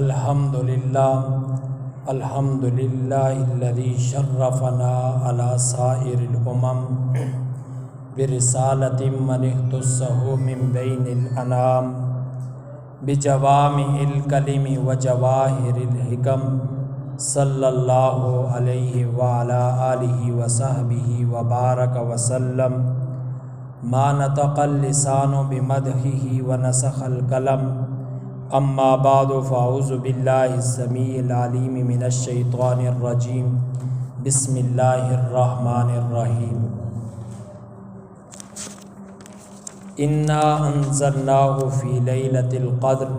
الحمدللہ الذی شرفنا علی سائر الامم برسالۃ من اختصہ من بین الانام بجوامع الکلم وجواہر الحکم صلی اللہ علیہ وعلی آلہ وصحبہ وبارک وسلم ما نطق اللسان بمدحہ ونسخ القلم اما بعد فاعوذ باللہ السمیع العلیم من الشیطان الرجیم بسم اللہ الرحمن الرحیم انا انزلناہ فی لیلۃ القدر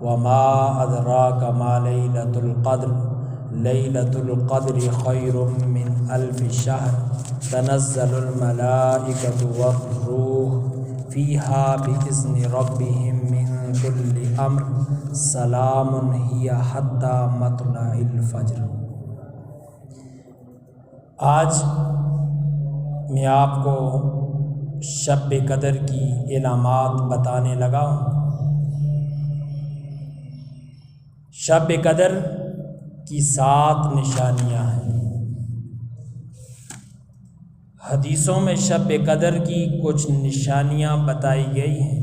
وما ادراک ما لیلۃ القدر لیلۃ القدر خیر من الف شہر تنزل الملائکۃ والروح فیہا بإذن ربہم من کل امر سلام ہی حتی مطلع الفجر۔ آج میں آپ کو شب قدر کی علامات بتانے لگا ہوں۔ شب قدر کی 7 نشانیاں ہیں۔ حدیثوں میں شب قدر کی کچھ نشانیاں بتائی گئی ہیں۔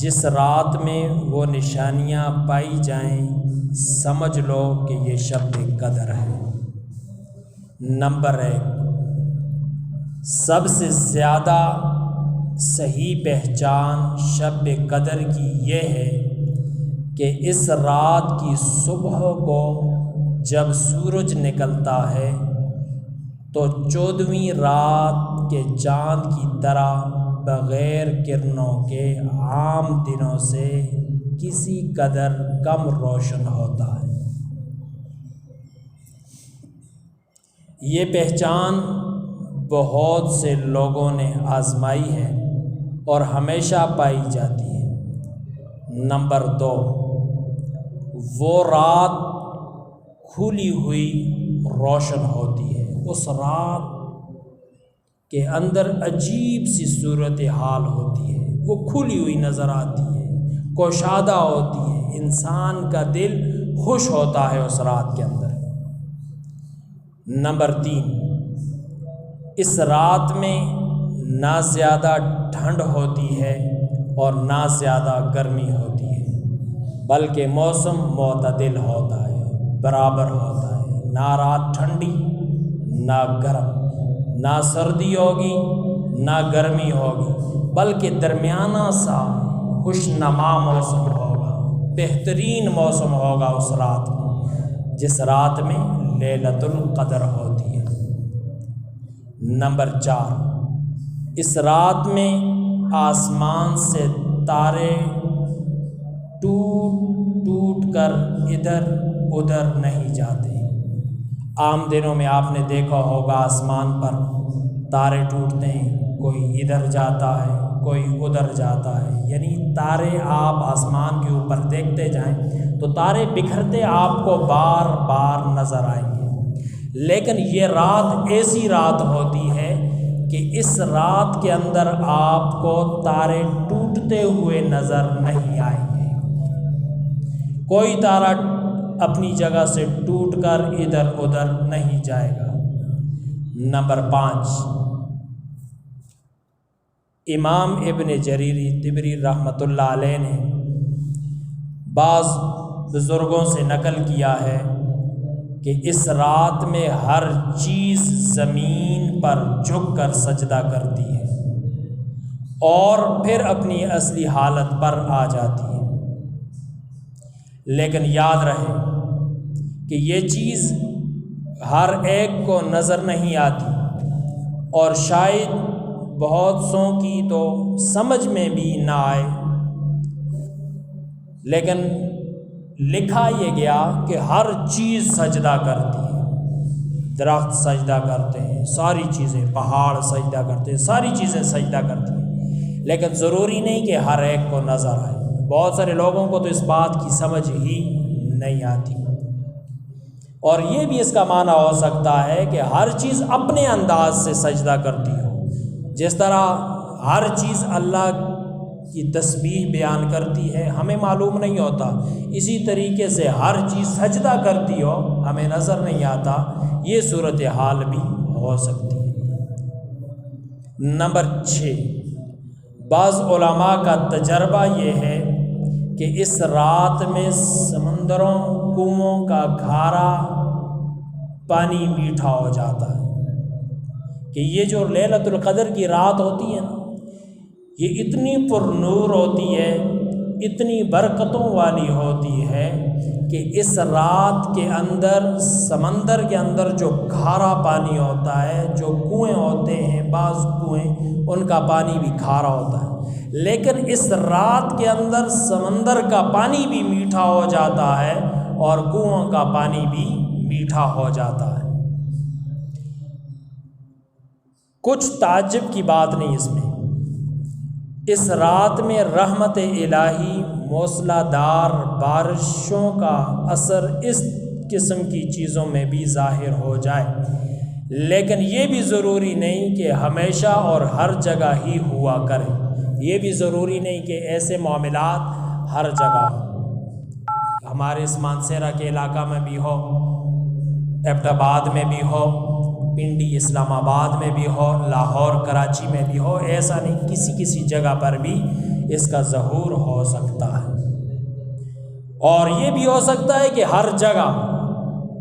جس رات میں وہ نشانیاں پائی جائیں سمجھ لو کہ یہ شب قدر ہے۔ نمبر 1، سب سے زیادہ صحیح پہچان شب قدر کی یہ ہے کہ اس رات کی صبح کو جب سورج نکلتا ہے تو 14ویں رات کے چاند کی طرح بغیر کرنوں کے عام دنوں سے کسی قدر کم روشن ہوتا ہے۔ یہ پہچان بہت سے لوگوں نے آزمائی ہے اور ہمیشہ پائی جاتی ہے۔ نمبر 2، وہ رات کھلی ہوئی روشن ہوتی ہے۔ اس رات کے اندر عجیب سی صورتحال ہوتی ہے، وہ کھلی ہوئی نظر آتی ہے، کشادہ ہوتی ہے، انسان کا دل خوش ہوتا ہے اس رات کے اندر۔ نمبر 3، اس رات میں نہ زیادہ ٹھنڈ ہوتی ہے اور نہ زیادہ گرمی ہوتی ہے، بلکہ موسم معتدل ہوتا ہے، برابر ہوتا ہے، نہ رات ٹھنڈی نہ گرم، نہ سردی ہوگی نہ گرمی ہوگی، بلکہ درمیانہ سا خوشنما موسم ہوگا، بہترین موسم ہوگا اس رات میں، جس رات میں لیلۃ القدر ہوتی ہے۔ نمبر 4، اس رات میں آسمان سے تارے ٹوٹ ٹوٹ کر ادھر ادھر نہیں جاتے۔ عام دنوں میں آپ نے دیکھا ہوگا آسمان پر تارے ٹوٹتے ہیں، کوئی ادھر جاتا ہے کوئی ادھر جاتا ہے، یعنی تارے آپ آسمان کے اوپر دیکھتے جائیں تو تارے بکھرتے آپ کو بار بار نظر آئیں گے، لیکن یہ رات ایسی رات ہوتی ہے کہ اس رات کے اندر آپ کو تارے ٹوٹتے ہوئے نظر نہیں آئیں گے۔ کوئی تارا اپنی جگہ سے ٹوٹ کر ادھر ادھر نہیں جائے گا۔ نمبر 5، امام ابن جریر طبری رحمۃ اللہ علیہ نے بعض بزرگوں سے نقل کیا ہے کہ اس رات میں ہر چیز زمین پر جھک کر سجدہ کرتی ہے اور پھر اپنی اصلی حالت پر آ جاتی ہے۔ لیکن یاد رہے کہ یہ چیز ہر ایک کو نظر نہیں آتی اور شاید بہت سوں کی تو سمجھ میں بھی نہ آئے، لیکن لکھا یہ گیا کہ ہر چیز سجدہ کرتی ہے۔ درخت سجدہ کرتے ہیں، ساری چیزیں، پہاڑ سجدہ کرتے ہیں، ساری چیزیں سجدہ کرتی ہیں، لیکن ضروری نہیں کہ ہر ایک کو نظر آئے۔ بہت سارے لوگوں کو تو اس بات کی سمجھ ہی نہیں آتی، اور یہ بھی اس کا معنی ہو سکتا ہے کہ ہر چیز اپنے انداز سے سجدہ کرتی ہو، جس طرح ہر چیز اللہ کی تسبیح بیان کرتی ہے ہمیں معلوم نہیں ہوتا، اسی طریقے سے ہر چیز سجدہ کرتی ہو ہمیں نظر نہیں آتا، یہ صورتحال بھی ہو سکتی ہے۔ نمبر 6، بعض علماء کا تجربہ یہ ہے کہ اس رات میں سمندروں کنووں کا کھارا پانی میٹھا ہو جاتا ہے، کہ یہ جو لیلۃ القدر کی رات ہوتی ہے نا، یہ اتنی پر نور ہوتی ہے، اتنی برکتوں والی ہوتی ہے کہ اس رات کے اندر سمندر کے اندر جو کھارا پانی ہوتا ہے، جو کنویں ہوتے ہیں، بعض کنویں ان کا پانی بھی کھارا ہوتا ہے، لیکن اس رات کے اندر سمندر کا پانی بھی میٹھا ہو جاتا ہے اور کنووں کا پانی بھی میٹھا ہو جاتا ہے۔ کچھ تعجب کی بات نہیں اس میں، اس رات میں رحمت الہی موسلا دار بارشوں کا اثر اس قسم کی چیزوں میں بھی ظاہر ہو جائے، لیکن یہ بھی ضروری نہیں کہ ہمیشہ اور ہر جگہ ہی ہوا کرے، یہ بھی ضروری نہیں کہ ایسے معاملات ہر جگہ ہوں، ہمارے اس مانسہرہ کے علاقہ میں بھی ہو، ایبٹ آباد میں بھی ہو، پنڈی اسلام آباد میں بھی ہو، لاہور کراچی میں بھی ہو، ایسا نہیں، کسی جگہ پر بھی اس کا ظہور ہو سکتا ہے۔ اور یہ بھی ہو سکتا ہے کہ ہر جگہ،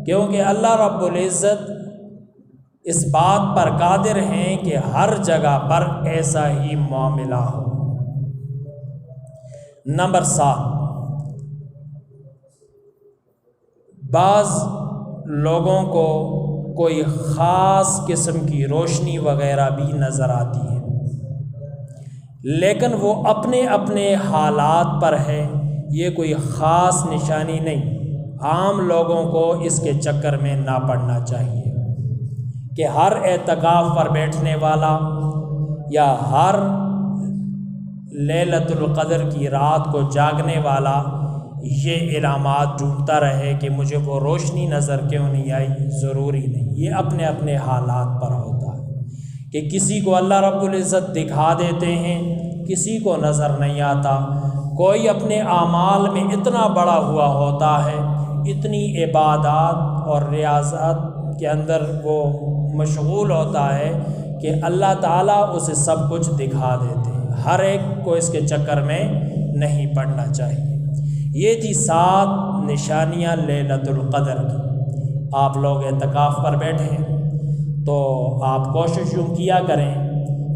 کیونکہ اللہ رب العزت اس بات پر قادر ہیں کہ ہر جگہ پر ایسا ہی معاملہ ہو۔ نمبر 7، بعض لوگوں کو کوئی خاص قسم کی روشنی وغیرہ بھی نظر آتی ہے، لیکن وہ اپنے اپنے حالات پر ہے، یہ کوئی خاص نشانی نہیں، عام لوگوں کو اس کے چکر میں نہ پڑنا چاہیے کہ ہر اعتکاف پر بیٹھنے والا یا ہر لیلۃ القدر کی رات کو جاگنے والا یہ علامات ڈھونڈتا رہے کہ مجھے وہ روشنی نظر کیوں نہیں آئی، ضروری نہیں، یہ اپنے اپنے حالات پر ہوتا ہے کہ کسی کو اللہ رب العزت دکھا دیتے ہیں، کسی کو نظر نہیں آتا، کوئی اپنے اعمال میں اتنا بڑا ہوا ہوتا ہے، اتنی عبادات اور ریاضات کے اندر وہ مشغول ہوتا ہے کہ اللہ تعالیٰ اسے سب کچھ دکھا دیتے ہیں، ہر ایک کو اس کے چکر میں نہیں پڑنا چاہیے۔ یہ تھی 7 نشانیاں لیلۃ القدر کی۔ آپ لوگ اعتکاف پر بیٹھے ہیں تو آپ کوشش یوں کیا کریں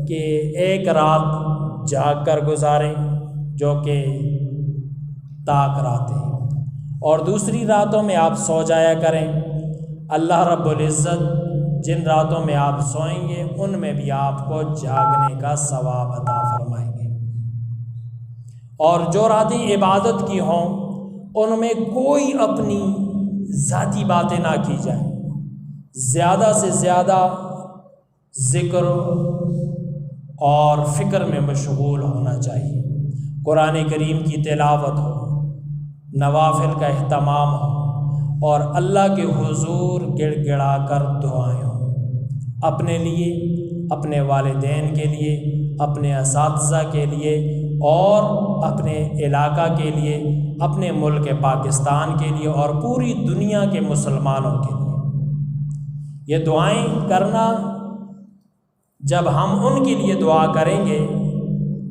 کہ ایک رات جاگ کر گزاریں جو کہ طاق رات ہے، اور دوسری راتوں میں آپ سو جایا کریں۔ اللہ رب العزت جن راتوں میں آپ سوئیں گے ان میں بھی آپ کو جاگنے کا ثواب عطا فرمائیں گے، اور جو راتیں عبادت کی ہوں ان میں کوئی اپنی ذاتی باتیں نہ کی جائیں، زیادہ سے زیادہ ذکر اور فکر میں مشغول ہونا چاہیے، قرآن کریم کی تلاوت ہو، نوافل کا اہتمام ہو، اور اللہ کے حضور گڑ گڑا کر دعائیں ہوں، اپنے لیے، اپنے والدین کے لیے، اپنے اساتذہ کے لیے، اور اپنے علاقہ کے لیے، اپنے ملک پاکستان کے لیے، اور پوری دنیا کے مسلمانوں کے لیے۔ یہ دعائیں کرنا، جب ہم ان کے لیے دعا کریں گے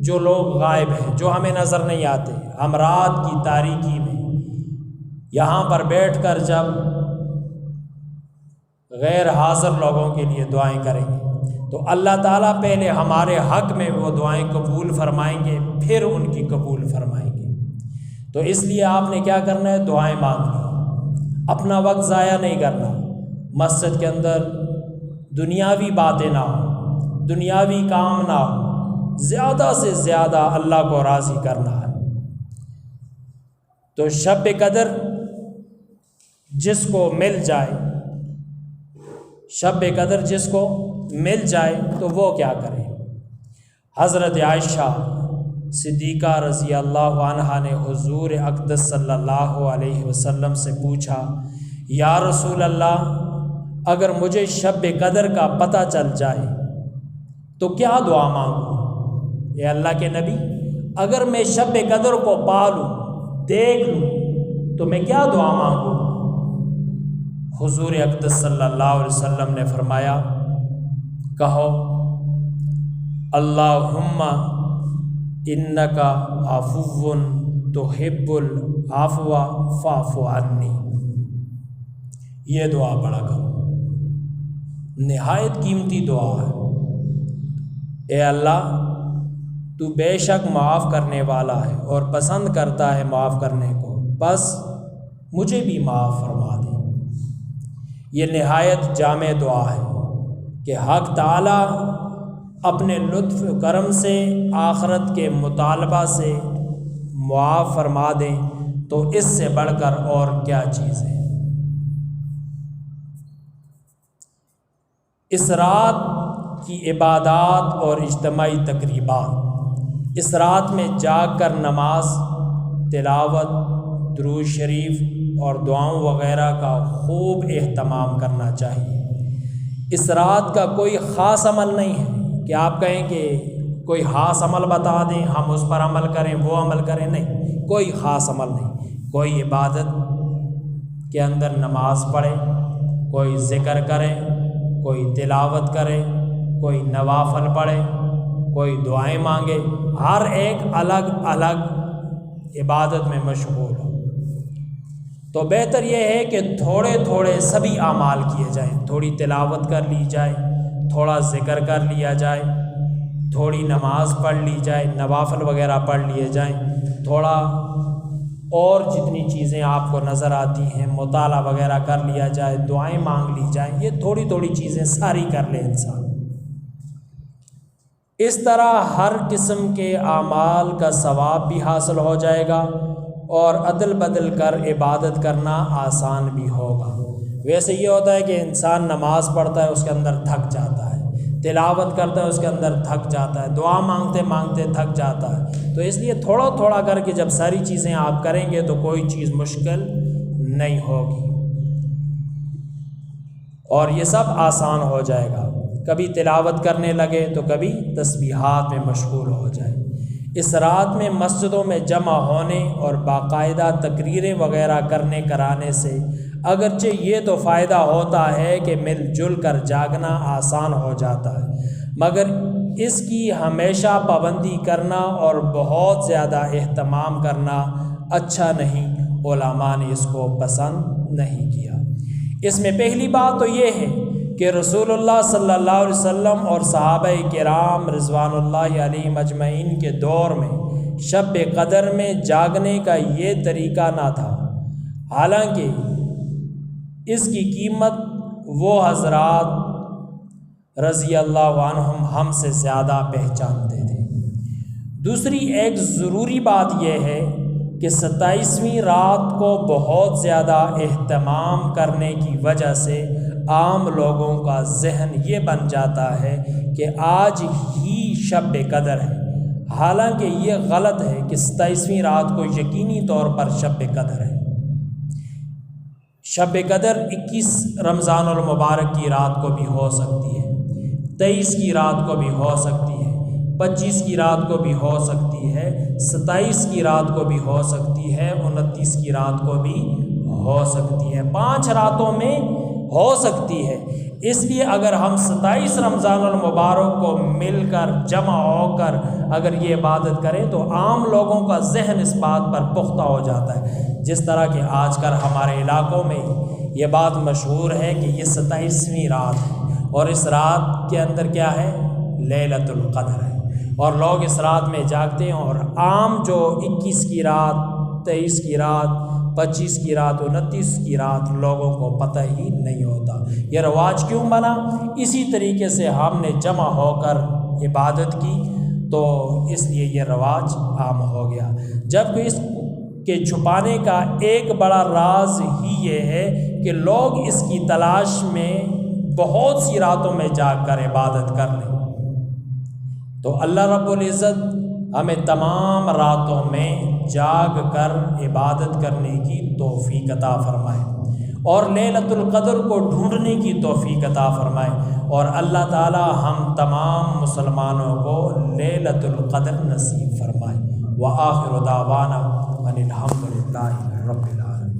جو لوگ غائب ہیں، جو ہمیں نظر نہیں آتے، ہم رات کی تاریکی میں یہاں پر بیٹھ کر جب غیر حاضر لوگوں کے لیے دعائیں کریں گے تو اللہ تعالیٰ پہلے ہمارے حق میں وہ دعائیں قبول فرمائیں گے، پھر ان کی قبول فرمائیں گے۔ تو اس لیے آپ نے کیا کرنا ہے؟ دعائیں مانگنی، اپنا وقت ضائع نہیں کرنا، مسجد کے اندر دنیاوی باتیں نہ ہوں، دنیاوی کام نہ ہوں، زیادہ سے زیادہ اللہ کو راضی کرنا ہے۔ تو شب قدر جس کو مل جائے، شب قدر جس کو مل جائے تو وہ کیا کرے؟ حضرت عائشہ صدیقہ رضی اللہ عنہا نے حضور اقدس صلی اللہ علیہ وسلم سے پوچھا، یا رسول اللہ، اگر مجھے شب قدر کا پتہ چل جائے تو کیا دعا مانگوں؟ اے اللہ کے نبی، اگر میں شب قدر کو پا لوں، دیکھ لوں، تو میں کیا دعا مانگوں؟ حضور اقدس صلی اللہ علیہ وسلم نے فرمایا، کہو اللہم انک عفو تحب العفو فاعف عنی۔ یہ دعا پڑھا کرو، نہایت قیمتی دعا ہے۔ اے اللہ، تو بے شک معاف کرنے والا ہے اور پسند کرتا ہے معاف کرنے کو، بس مجھے بھی معاف فرما دے۔ یہ نہایت جامع دعا ہے کہ حق تعالی اپنے لطف کرم سے آخرت کے مطالبہ سے معاف فرما دیں، تو اس سے بڑھ کر اور کیا چیز ہے۔ اس رات کی عبادات اور اجتماعی تقریبات، اس رات میں جاگ کر نماز، تلاوت، درود شریف اور دعاؤں وغیرہ کا خوب اہتمام کرنا چاہیے۔ اس رات کا کوئی خاص عمل نہیں ہے کہ آپ کہیں کہ کوئی خاص عمل بتا دیں، ہم اس پر عمل کریں، وہ عمل کریں، نہیں، کوئی خاص عمل نہیں۔ کوئی عبادت کے اندر نماز پڑھے، کوئی ذکر کرے، کوئی تلاوت کرے، کوئی نوافل پڑھے، کوئی دعائیں مانگے، ہر ایک الگ الگ عبادت میں مشغول ہو۔ تو بہتر یہ ہے کہ تھوڑے تھوڑے سبھی اعمال کیے جائیں، تھوڑی تلاوت کر لی جائے، تھوڑا ذکر کر لیا جائے، تھوڑی نماز پڑھ لی جائے، نوافل وغیرہ پڑھ لیے جائیں، تھوڑا اور جتنی چیزیں آپ کو نظر آتی ہیں مطالعہ وغیرہ کر لیا جائے، دعائیں مانگ لی جائیں، یہ تھوڑی تھوڑی چیزیں ساری کر لے انسان۔ اس طرح ہر قسم کے اعمال کا ثواب بھی حاصل ہو جائے گا اور عدل بدل کر عبادت کرنا آسان بھی ہوگا۔ ویسے یہ ہوتا ہے کہ انسان نماز پڑھتا ہے، اس کے اندر تھک جاتا ہے، تلاوت کرتا ہے، اس کے اندر تھک جاتا ہے، دعا مانگتے مانگتے تھک جاتا ہے۔ تو اس لیے تھوڑا تھوڑا کر کے جب ساری چیزیں آپ کریں گے تو کوئی چیز مشکل نہیں ہوگی اور یہ سب آسان ہو جائے گا۔ کبھی تلاوت کرنے لگے تو کبھی تسبیحات میں مشغول ہو جائے۔ اس رات میں مسجدوں میں جمع ہونے اور باقاعدہ تقریریں وغیرہ کرانے سے اگرچہ یہ تو فائدہ ہوتا ہے کہ مل جل کر جاگنا آسان ہو جاتا ہے، مگر اس کی ہمیشہ پابندی کرنا اور بہت زیادہ اہتمام کرنا اچھا نہیں، علماء نے اس کو پسند نہیں کیا۔ اس میں پہلی بات تو یہ ہے کہ رسول اللہ صلی اللہ علیہ وسلم اور صحابہ کرام رضوان اللہ علیہم اجمعین کے دور میں شب قدر میں جاگنے کا یہ طریقہ نہ تھا، حالانکہ اس کی قیمت وہ حضرات رضی اللہ عنہم ہم سے زیادہ پہچانتے تھے۔ دوسری ایک ضروری بات یہ ہے کہ 27ویں رات کو بہت زیادہ اہتمام کرنے کی وجہ سے عام لوگوں کا ذہن یہ بن جاتا ہے کہ آج ہی شب قدر ہے، حالانکہ یہ غلط ہے کہ 27ویں رات کو یقینی طور پر شب قدر ہے۔ شب قدر 21 رمضان المبارک کی رات کو بھی ہو سکتی ہے، 23 کی رات کو بھی ہو سکتی ہے، 25 کی رات کو بھی ہو سکتی ہے، 27 کی رات کو بھی ہو سکتی ہے، 29 کی رات کو بھی ہو سکتی ہے، 5 راتوں میں ہو سکتی ہے۔ اس لیے اگر ہم 27 رمضان المبارک کو مل کر جمع ہو کر اگر یہ عبادت کریں تو عام لوگوں کا ذہن اس بات پر پختہ ہو جاتا ہے، جس طرح کہ آج کل ہمارے علاقوں میں یہ بات مشہور ہے کہ یہ 27ویں رات ہے اور اس رات کے اندر کیا ہے؟ لیلۃ القدر ہے، اور لوگ اس رات میں جاگتے ہیں، اور عام جو 21 کی رات، 23 کی رات، 25 کی رات، 29 کی رات لوگوں کو پتہ ہی نہیں ہوتا۔ یہ رواج کیوں بنا؟ اسی طریقے سے ہم نے جمع ہو کر عبادت کی تو اس لیے یہ رواج عام ہو گیا، جبکہ اس کے چھپانے کا ایک بڑا راز ہی یہ ہے کہ لوگ اس کی تلاش میں بہت سی راتوں میں جاگ کر عبادت کر لیں۔ تو اللہ رب العزت ہمیں تمام راتوں میں جاگ کر عبادت کرنے کی توفیق عطا فرمائے اور لیلۃ القدر کو ڈھونڈنے کی توفیق عطا فرمائے، اور اللہ تعالی ہم تمام مسلمانوں کو لیلۃ القدر نصیب فرمائے۔ وآخر دعوانا ان الحمد للہ رب العالمین۔